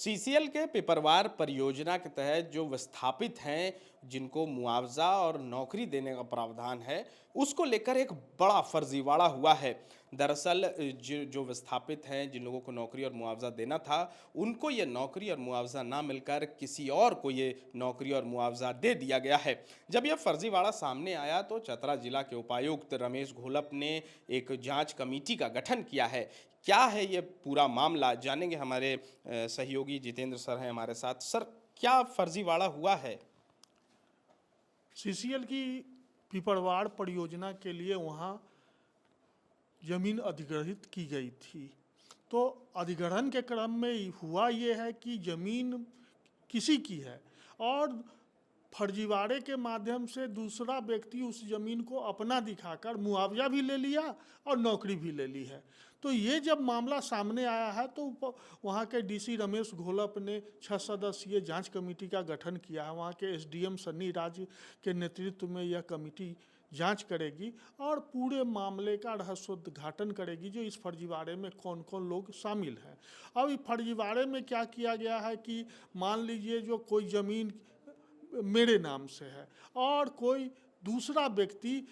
CCL के पिपरवार परियोजना के तहत जो विस्थापित हैं, जिनको मुआवजा और नौकरी देने का प्रावधान है, उसको लेकर एक बड़ा फर्जीवाड़ा हुआ है। दरअसल जो विस्थापित हैं, जिन लोगों को नौकरी और मुआवजा देना था, उनको ये नौकरी और मुआवजा ना मिलकर किसी और को ये नौकरी और मुआवजा दे दिया गया है। जब यह फर्जीवाड़ा सामने आया तो चतरा जिला के उपायुक्त रमेश घोलप ने एक जांच कमेटी का गठन किया है। क्या है ये पूरा मामला, जानेंगे। हमारे सहयोगी जितेंद्र सर हैं हमारे साथ। सर, क्या फर्जीवाड़ा हुआ है? सीसीएल की पिपरवाड़ परियोजना के लिए वहाँ जमीन अधिग्रहित की गई थी। तो अधिग्रहण के क्रम में हुआ ये है कि जमीन किसी की है और फर्जीवाड़े के माध्यम से दूसरा व्यक्ति उस जमीन को अपना दिखाकर मुआवजा भी ले लिया और नौकरी भी ले ली है। तो ये जब मामला सामने आया है तो वहाँ के डीसी रमेश घोलप ने 6 सदस्यीय जांच कमेटी का गठन किया है। वहाँ के एसडीएम सन्नी राज के नेतृत्व में यह कमेटी जांच करेगी और पूरे मामले का रहस्योद्घाटन करेगी, जो इस फर्जीवाड़े में कौन कौन लोग शामिल हैं। अब इस फर्जीवाड़े में क्या किया गया है कि मान लीजिए जो कोई ज़मीन मेरे नाम से है और कोई दूसरा व्यक्ति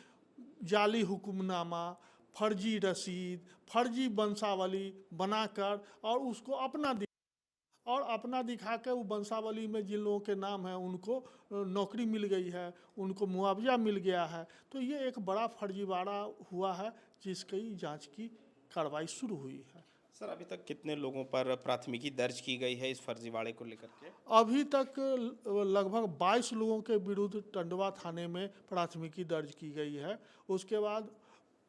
जाली हुक्मनामा, फर्जी रसीद, फर्जी वंशावली बनाकर और उसको अपना दिखा के वो वंशावली में जिन लोगों के नाम है उनको नौकरी मिल गई है, उनको मुआवजा मिल गया है। तो ये एक बड़ा फर्जीवाड़ा हुआ है जिसकी जांच की कार्रवाई शुरू हुई है। सर, अभी तक कितने लोगों पर प्राथमिकी दर्ज की गई है इस फर्जीवाड़े को लेकर के? अभी तक लगभग 22 लोगों के विरुद्ध टंडवा थाने में प्राथमिकी दर्ज की गई है। उसके बाद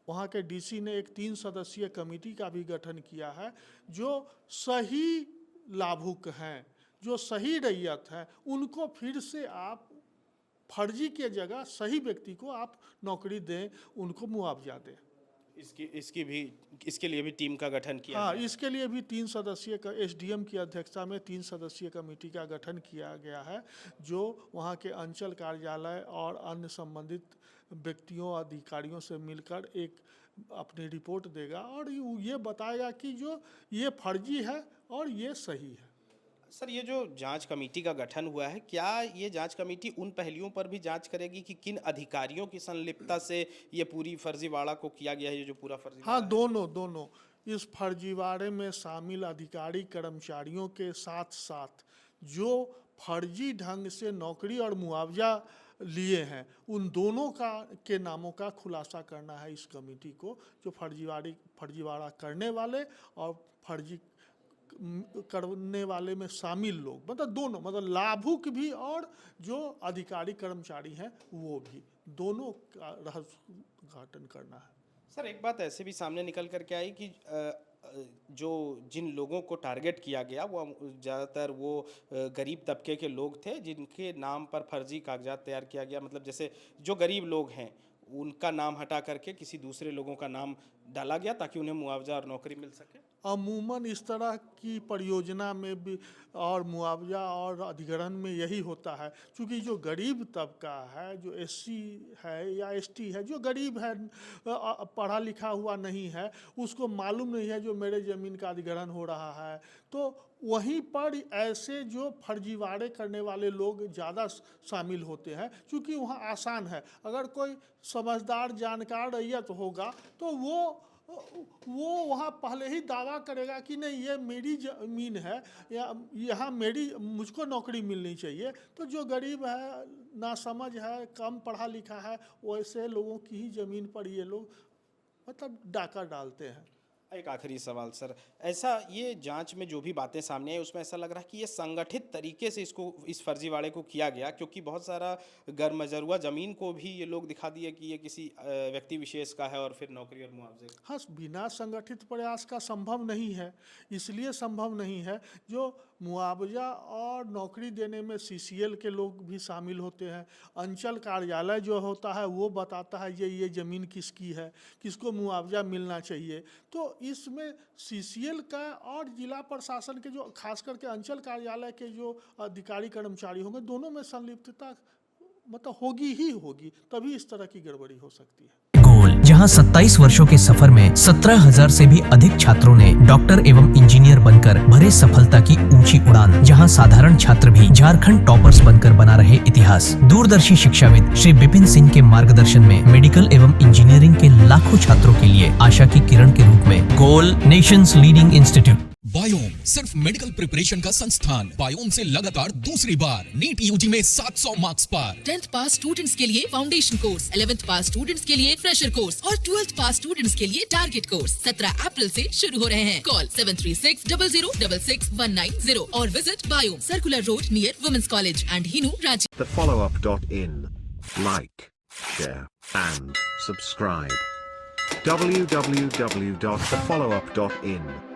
वहाँ के डीसी ने एक 3 सदस्यीय कमेटी का भी गठन किया है, जो सही लाभुक हैं, जो सही रैयत हैं, उनको फिर से आप फर्जी के जगह सही व्यक्ति को आप नौकरी दें, उनको मुआवजा दें। इसके लिए भी टीम का गठन किया हाँ, गया है। इसके लिए भी 3 सदस्यीय एसडीएम की अध्यक्षता में 3 सदस्यीय कमेटी का गठन किया गया है, जो वहाँ के अंचल कार्यालय और अन्य संबंधित व्यक्तियों अधिकारियों से मिलकर एक अपनी रिपोर्ट देगा और ये बताएगा कि जो ये फर्जी है और ये सही है। सर, ये जो जांच कमेटी का गठन हुआ है, क्या ये जांच कमेटी उन पहलुओं पर भी जांच करेगी कि किन अधिकारियों की संलिप्तता से ये पूरी फर्जीवाड़ा को किया गया है, ये जो पूरा फर्जीवाड़ा हाँ, है? दोनों इस फर्जीवाड़े में शामिल अधिकारी कर्मचारियों के साथ साथ जो फर्जी ढंग से नौकरी और मुआवजा लिए हैं, उन दोनों के नामों का खुलासा करना है इस कमेटी को, जो फर्जीवाड़ा करने वाले और फर्जी करने वाले में शामिल लोग, मतलब दोनों, मतलब लाभुक भी और जो अधिकारी कर्मचारी हैं वो भी, दोनों का रहस्य उद्घाटन करना है। सर, एक बात ऐसे भी सामने निकल कर के आई कि जो जिन लोगों को टारगेट किया गया वो ज़्यादातर वो गरीब तबके के लोग थे, जिनके नाम पर फर्जी कागजात तैयार किया गया। मतलब जैसे जो गरीब लोग हैं उनका नाम हटा करके किसी दूसरे लोगों का नाम डाला गया ताकि उन्हें मुआवजा और नौकरी मिल सके। अमूमन इस तरह की परियोजना में भी और मुआवजा और अधिग्रहण में यही होता है, क्योंकि जो गरीब तबका है, जो एससी है या एसटी है, जो गरीब है, पढ़ा लिखा हुआ नहीं है, उसको मालूम नहीं है जो मेरे ज़मीन का अधिग्रहण हो रहा है, तो वहीं पर ऐसे जो फर्जीवाड़े करने वाले लोग ज़्यादा शामिल होते हैं, क्योंकि वहाँ आसान है। अगर कोई समझदार जानकार रैयत होगा तो वो वहाँ पहले ही दावा करेगा कि नहीं, ये मेरी ज़मीन है या यहाँ मुझको नौकरी मिलनी चाहिए। तो जो गरीब है, नासमझ है, कम पढ़ा लिखा है, वैसे लोगों की ही ज़मीन पर ये लोग मतलब डाका डालते हैं। एक आखिरी सवाल सर, ऐसा ये जांच में जो भी बातें सामने आई उसमें ऐसा लग रहा है कि ये संगठित तरीके से इस फर्जीवाड़े को किया गया, क्योंकि बहुत सारा गैरमजरूआ ज़मीन को भी ये लोग दिखा दिए कि ये किसी व्यक्ति विशेष का है और फिर नौकरी और मुआवजे का। हाँ, बिना संगठित प्रयास का संभव नहीं है। इसलिए संभव नहीं है, जो मुआवजा और नौकरी देने में सीसीएल के लोग भी शामिल होते हैं। अंचल कार्यालय जो होता है वो बताता है ये ज़मीन किसकी है, किसको मुआवजा मिलना चाहिए। तो इसमें सीसीएल का और जिला प्रशासन के जो खास करके अंचल कार्यालय के जो अधिकारी कर्मचारी होंगे, दोनों में संलिप्तता मतलब होगी ही होगी, तभी इस तरह की गड़बड़ी हो सकती है। जहां 27 वर्षों के सफर में 17,000 से भी अधिक छात्रों ने डॉक्टर एवं इंजीनियर बनकर भरे सफलता की ऊंची उड़ान। जहां साधारण छात्र भी झारखंड टॉपर्स बनकर बना रहे इतिहास। दूरदर्शी शिक्षाविद श्री विपिन सिंह के मार्गदर्शन में मेडिकल एवं इंजीनियरिंग के लाखों छात्रों के लिए आशा की किरण के रूप में गोल नेशंस लीडिंग इंस्टीट्यूट। बायोम सिर्फ मेडिकल प्रिपरेशन का संस्थान। बायोम से लगातार दूसरी बार नीट यूजी में 700 मार्क्स पार। 10th पास स्टूडेंट्स के लिए फाउंडेशन कोर्स, 11th पास स्टूडेंट्स के लिए फ्रेशर कोर्स और 12th पास स्टूडेंट्स के लिए टारगेट कोर्स 17 अप्रैल से शुरू हो रहे हैं। कॉल 7360066190 और visit Biome, circular road near women's college and Hinoo, Ranchi. thefollowup.in. Like, share, and subscribe. www.thefollowup.in